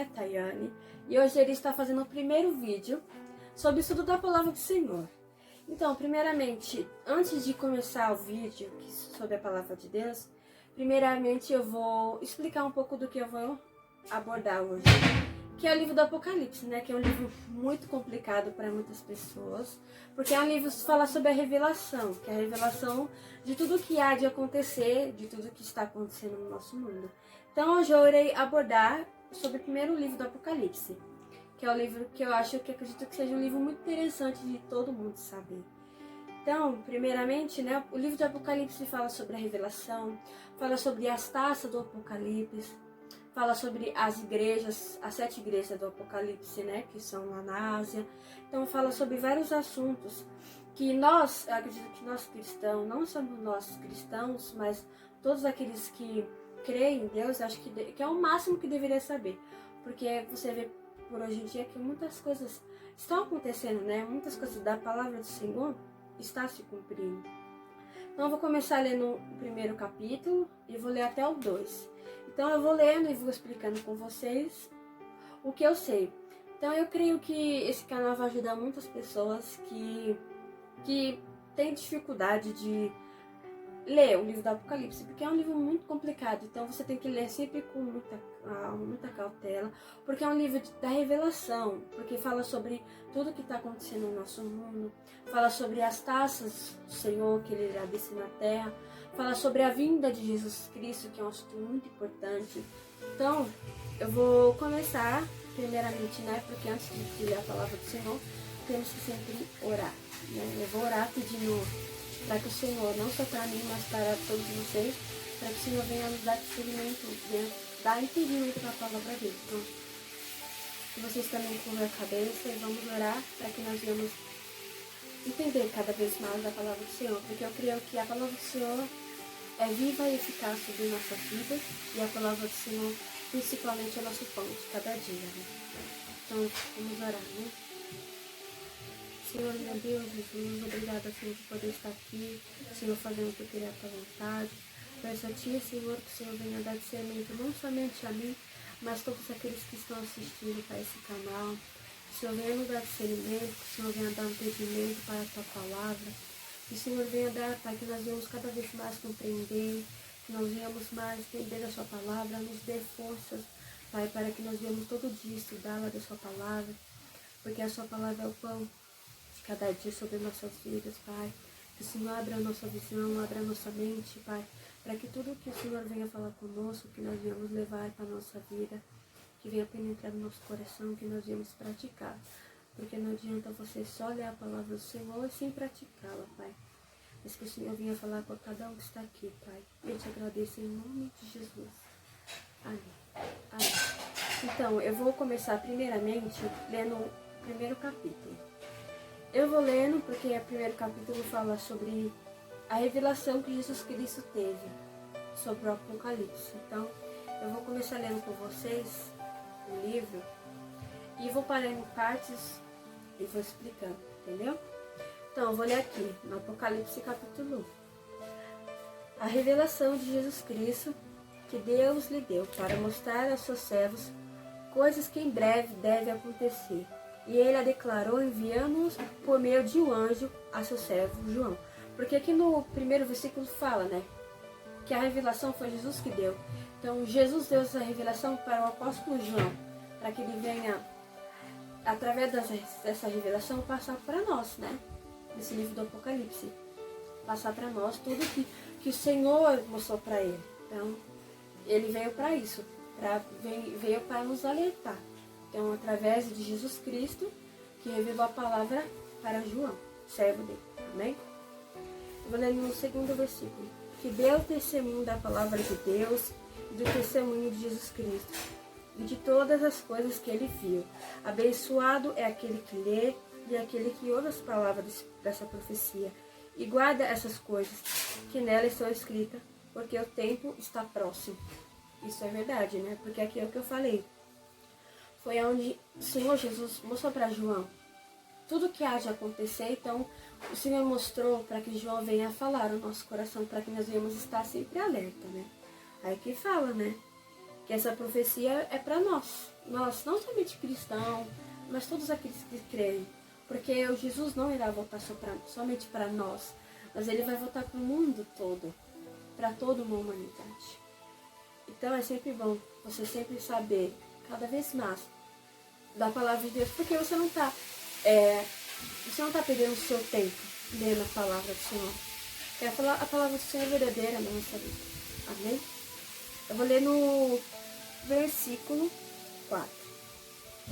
é Tayane e hoje ele está fazendo o primeiro vídeo sobre o estudo da Palavra do Senhor. Então, primeiramente, antes de começar o vídeo sobre a Palavra de Deus, primeiramente eu vou explicar um pouco do que eu vou abordar hoje, que é o livro do Apocalipse, né? Que é um livro muito complicado para muitas pessoas, porque é um livro que fala sobre a revelação, que é a revelação de tudo que há de acontecer, de tudo que está acontecendo no nosso mundo. Então hoje eu irei abordar sobre o primeiro livro do Apocalipse, que é o livro que eu acredito que seja um livro muito interessante de todo mundo saber. Então, primeiramente, né, o livro do Apocalipse fala sobre a revelação, fala sobre as taças do Apocalipse, fala sobre as igrejas, as 7 igrejas do Apocalipse, né, que são lá na Ásia. Então fala sobre vários assuntos que nós, eu acredito que nós cristãos, não somos nós cristãos, mas todos aqueles que creem em Deus, acho que é o máximo que deveria saber. Porque você vê por hoje em dia que muitas coisas estão acontecendo, né, muitas coisas da palavra do Senhor está se cumprindo. Então eu vou começar lendo o primeiro capítulo e vou ler até o 2. Então eu vou lendo e vou explicando com vocês o que eu sei. Então eu creio que esse canal vai ajudar muitas pessoas que têm dificuldade de ler o livro do Apocalipse, porque é um livro muito complicado. Então você tem que ler sempre com muita cautela, porque é um livro da revelação, porque fala sobre tudo que está acontecendo no nosso mundo, fala sobre as taças do Senhor que Ele irá descer na terra, fala sobre a vinda de Jesus Cristo, que é um assunto muito importante. Então, eu vou começar, primeiramente, né, porque antes de ler a palavra do Senhor, temos que sempre orar, né? Eu vou orar pedindo para que o Senhor, não só para mim, mas para todos vocês, para que o Senhor venha nos dar discernimento, venha dar entendimento da palavra dele. Então, que vocês também curvam a cabeça e vamos orar para que nós venhamos entender cada vez mais a palavra do Senhor, porque eu creio que a palavra do Senhor é viva e eficaz sobre nossa vida, e a palavra do Senhor principalmente é o nosso pão de cada dia, né? Então vamos orar, né? Senhor, meu Deus, Jesus, obrigada, Senhor, por poder estar aqui, Senhor, fazendo o que eu queria a tua vontade. Peço a ti, Senhor, que o Senhor venha dar discernimento não somente a mim, mas todos aqueles que estão assistindo para esse canal. Que o Senhor venha nos dar discernimento, que o Senhor venha dar entendimento para a tua palavra. Que o Senhor venha dar para que nós venhamos cada vez mais compreender, que nós venhamos mais entender a sua palavra, nos dê forças, Pai, para que nós venhamos todo dia estudá-la da sua palavra, porque a sua palavra é o pão de cada dia sobre nossas vidas, Pai. Que o Senhor abra a nossa visão, abra a nossa mente, Pai, para que tudo que o Senhor venha falar conosco, que nós venhamos levar para a nossa vida, que venha penetrar no nosso coração, que nós venhamos praticar. Porque não adianta você só ler a palavra do Senhor e sem praticá-la, Pai. Mas que o Senhor venha falar com cada um que está aqui, Pai. Eu te agradeço em nome de Jesus. Amém. Amém. Então, eu vou começar primeiramente lendo o primeiro capítulo. Eu vou lendo porque o primeiro capítulo fala sobre a revelação que Jesus Cristo teve sobre o Apocalipse. Então, eu vou começar lendo com vocês o livro e vou parar em partes e vou explicando, entendeu? Então, eu vou ler aqui, no Apocalipse capítulo 1. A revelação de Jesus Cristo que Deus lhe deu para mostrar aos seus servos coisas que em breve devem acontecer. E ele a declarou enviando-os por meio de um anjo a seu servo João. Porque aqui no primeiro versículo fala, né, que a revelação foi Jesus que deu. Então, Jesus deu essa revelação para o apóstolo João, para que ele venha, através dessa revelação, passar para nós, né? Desse livro do Apocalipse. Passar para nós tudo que o Senhor mostrou para ele. Então, ele veio para isso, veio para nos alertar. Então, através de Jesus Cristo, que revelou a palavra para João, servo dele. Amém? Eu vou ler no segundo versículo. Que deu testemunho da palavra de Deus e do testemunho de Jesus Cristo e de todas as coisas que ele viu. Abençoado é aquele que lê e aquele que ouve as palavras dessa profecia e guarda essas coisas que nela estão escritas, porque o tempo está próximo. Isso é verdade, né? Porque aqui é o que eu falei. Foi onde o Senhor Jesus mostrou para João tudo que há de acontecer. Então, o Senhor mostrou para que João venha falar no nosso coração, para que nós venhamos estar sempre alerta, né? Aí que fala, né? Que essa profecia é para nós. nós, não somente cristãos, mas todos aqueles que creem. Porque o Jesus não irá voltar somente para nós, mas ele vai voltar para o mundo todo, para toda uma humanidade. Então é sempre bom você sempre saber, cada vez mais, da palavra de Deus, porque você não está perdendo o seu tempo lendo a palavra do Senhor. Porque a palavra do Senhor é verdadeira na nossa vida. Amém? Eu vou ler no versículo 4.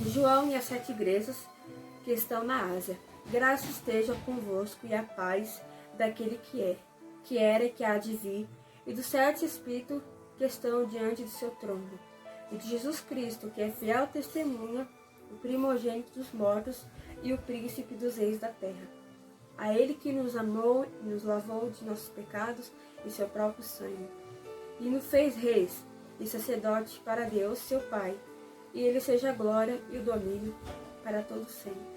João e as 7 igrejas que estão na Ásia. Graça esteja convosco e a paz daquele que era e que há de vir, e dos 7 Espíritos que estão diante do seu trono, e de Jesus Cristo, que é fiel testemunha, o primogênito dos mortos e o príncipe dos reis da terra. A ele que nos amou e nos lavou de nossos pecados em seu próprio sangue, e nos fez reis e sacerdotes para Deus, seu Pai, e ele seja a glória e o domínio para todos sempre.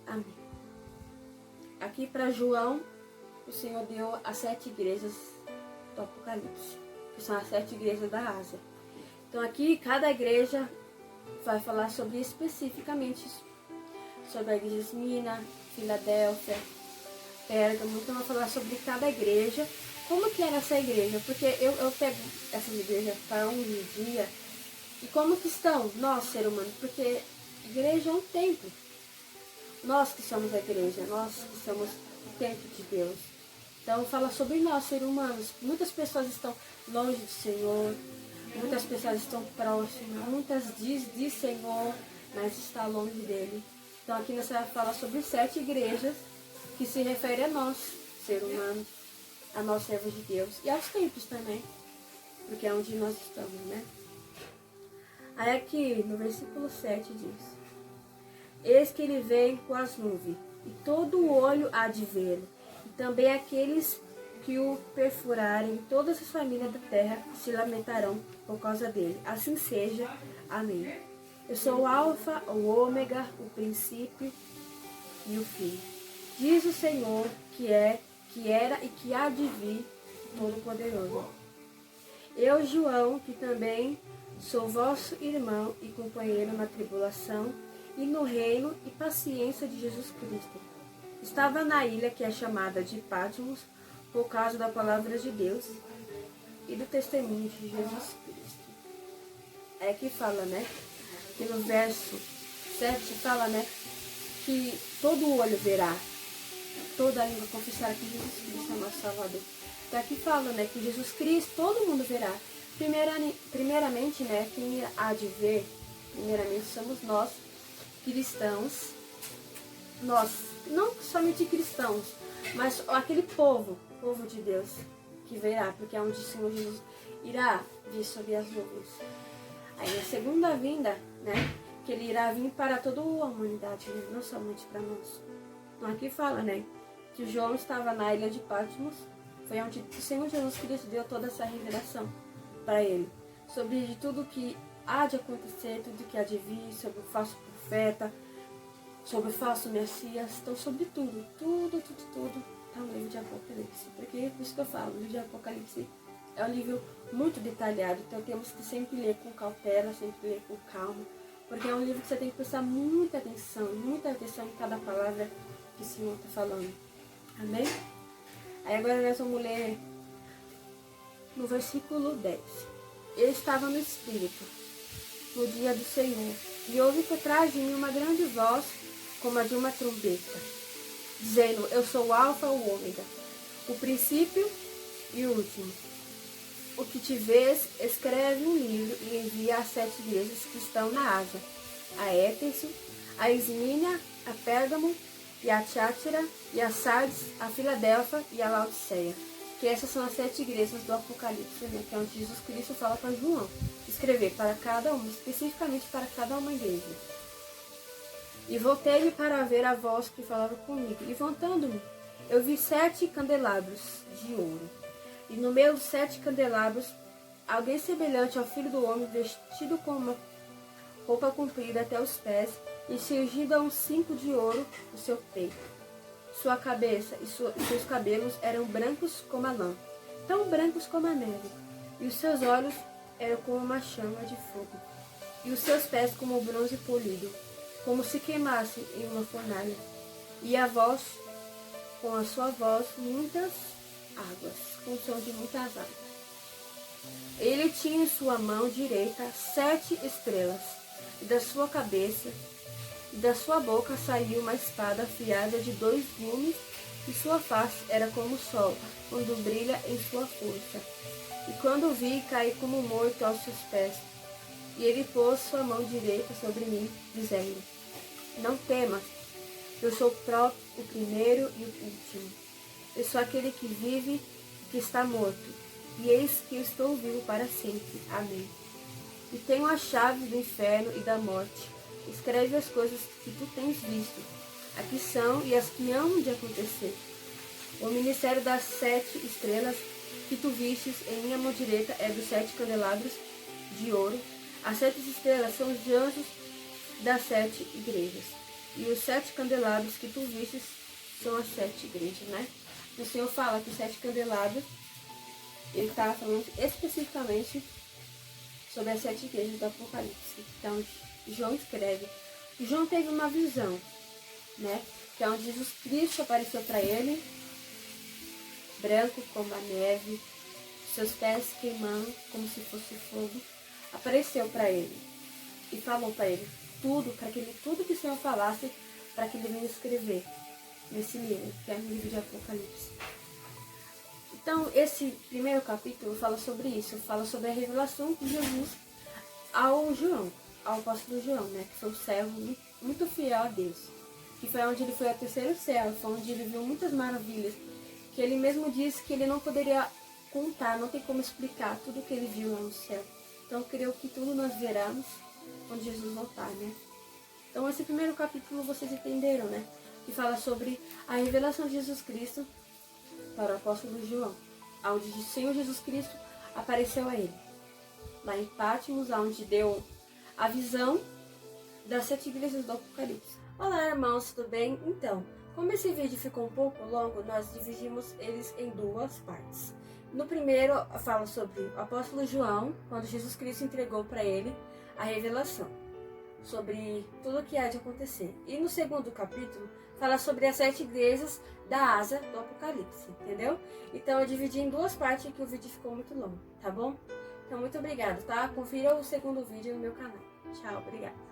Amém. Aqui para João, o Senhor deu as 7 igrejas do Apocalipse, que são as 7 igrejas da Ásia. Então aqui, cada igreja vai falar sobre especificamente sobre a igreja de Esmina, Filadélfia, Pérgamo. Então vai falar sobre cada igreja, como que era essa igreja, porque eu pego essas igrejas para um dia, e como que estão nós, ser humanos, porque igreja é um templo. Nós que somos a igreja, nós que somos o templo de Deus. Então fala sobre nós, seres humanos. Muitas pessoas estão longe do Senhor, muitas pessoas estão próximas, muitas diz Senhor, mas está longe dele. Então aqui nós vamos falar sobre 7 igrejas que se referem a nós, ser humanos, a nós servos de Deus, e aos templos também, porque é onde nós estamos, né? Aí aqui no versículo 7 diz: eis que ele vem com as nuvens, e todo o olho há de vê-lo, e também aqueles que o perfurarem, todas as famílias da terra se lamentarão por causa dele. Assim seja. Amém. Eu sou o Alfa, o Ômega, o princípio e o fim. Diz o Senhor, que era e que há de vir, Todo-Poderoso. Eu, João, que também sou vosso irmão e companheiro na tribulação e no reino e paciência de Jesus Cristo. Estava na ilha que é chamada de Patmos por causa da palavra de Deus e do testemunho de Jesus Cristo. É que fala, né? Que no verso 7 fala, né? Que todo o olho verá, toda a língua confessará que Jesus Cristo é nosso Salvador. Então aqui fala, né? Que Jesus Cristo todo mundo verá. Primeiramente, né? Quem há de ver, primeiramente somos nós, cristãos. Nós, não somente cristãos, mas aquele povo de Deus que verá, porque é onde o Senhor Jesus irá vir sobre as nuvens. Aí na segunda vinda, né, que ele irá vir para toda a humanidade, né, não somente para nós. Então aqui fala, né, que João estava na ilha de Patmos, foi onde o Senhor Jesus Cristo deu toda essa revelação para ele, sobre de tudo que há de acontecer, tudo que há de vir, sobre o falso profeta, sobre o falso Messias, então sobre tudo está no livro de Apocalipse. Porque por isso que eu falo, o livro de Apocalipse é um livro muito detalhado, então temos que sempre ler com cautela, sempre ler com calma, porque é um livro que você tem que prestar muita atenção em cada palavra que o Senhor está falando. Amém? Aí agora nós vamos ler no versículo 10. Ele estava no Espírito, no dia do Senhor, e ouvi por trás de mim uma grande voz, como a de uma trombeta, dizendo: eu sou o Alfa e o Ômega, o princípio e o último. O que te vês, escreve um livro e envia às 7 igrejas que estão na Ásia: a Éfeso, a Esmina, a Pérgamo, e a Tiátira, e a Sardes, a Filadélfia e a Laodiceia. Que essas são as 7 igrejas do Apocalipse, né? Que é onde Jesus Cristo fala para João escrever para cada uma, especificamente para cada uma igreja. E voltei-me para ver a voz que falava comigo, e voltando-me, eu vi 7 candelabros de ouro, e no meio dos 7 candelabros, alguém semelhante ao Filho do Homem, vestido com uma roupa comprida até os pés, e cingido a um cinto de ouro no seu peito. Sua cabeça e seus cabelos eram brancos como a lã, tão brancos como a neve, e os seus olhos eram como uma chama de fogo. e os seus pés como bronze polido, como se queimassem em uma fornalha. E a voz, com a sua voz, muitas águas, com o som de muitas águas. Ele tinha em sua mão direita 7 estrelas, e da sua cabeça e da sua boca saiu uma espada afiada de 2 gumes, e sua face era como o sol, quando brilha em sua força. E quando o vi, caí como morto aos seus pés. E ele pôs sua mão direita sobre mim, dizendo: Não temas, eu sou o primeiro e o último. Eu sou aquele que vive e que está morto, e eis que eu estou vivo para sempre. Amém. E tenho a chave do inferno e da morte. Escreve as coisas que tu tens visto, as que são e as que hão de acontecer. O ministério das 7 estrelas que tu vistes em minha mão direita é dos 7 candelabros de ouro. As 7 estrelas são os anjos das 7 igrejas. E os 7 candelabros que tu vistes são as 7 igrejas, né? O Senhor fala que os 7 candelabros, ele está falando especificamente sobre as 7 igrejas do Apocalipse. Então, João escreve. João teve uma visão, né? Que é onde Jesus Cristo apareceu para ele, branco como a neve, seus pés queimando como se fosse fogo. Apareceu para ele e falou para ele tudo que o Senhor falasse, para que ele venha escrever nesse livro, que é o livro de Apocalipse. Então, esse primeiro capítulo fala sobre isso, fala sobre a revelação de Jesus ao João, ao apóstolo João, né, que foi um servo muito fiel a Deus, que foi onde ele foi ao terceiro céu, foi onde ele viu muitas maravilhas, que ele mesmo disse que ele não poderia contar, não tem como explicar tudo o que ele viu lá no céu. Então, eu creio que tudo nós veremos quando Jesus voltar, né? Então, esse primeiro capítulo vocês entenderam, né? Que fala sobre a revelação de Jesus Cristo para o apóstolo João, onde o Senhor Jesus Cristo apareceu a ele, lá em Patmos, onde deu a visão das 7 igrejas do Apocalipse. Olá, irmãos, tudo bem? Então, como esse vídeo ficou um pouco longo, nós dividimos eles em 2 partes. No primeiro, fala sobre o apóstolo João, quando Jesus Cristo entregou para ele a revelação sobre tudo o que há de acontecer. E no segundo capítulo, fala sobre as 7 igrejas da Ásia do Apocalipse, entendeu? Então, eu dividi em 2 partes, que o vídeo ficou muito longo, tá bom? Então, muito obrigada, tá? Confira o segundo vídeo no meu canal. Tchau, obrigada.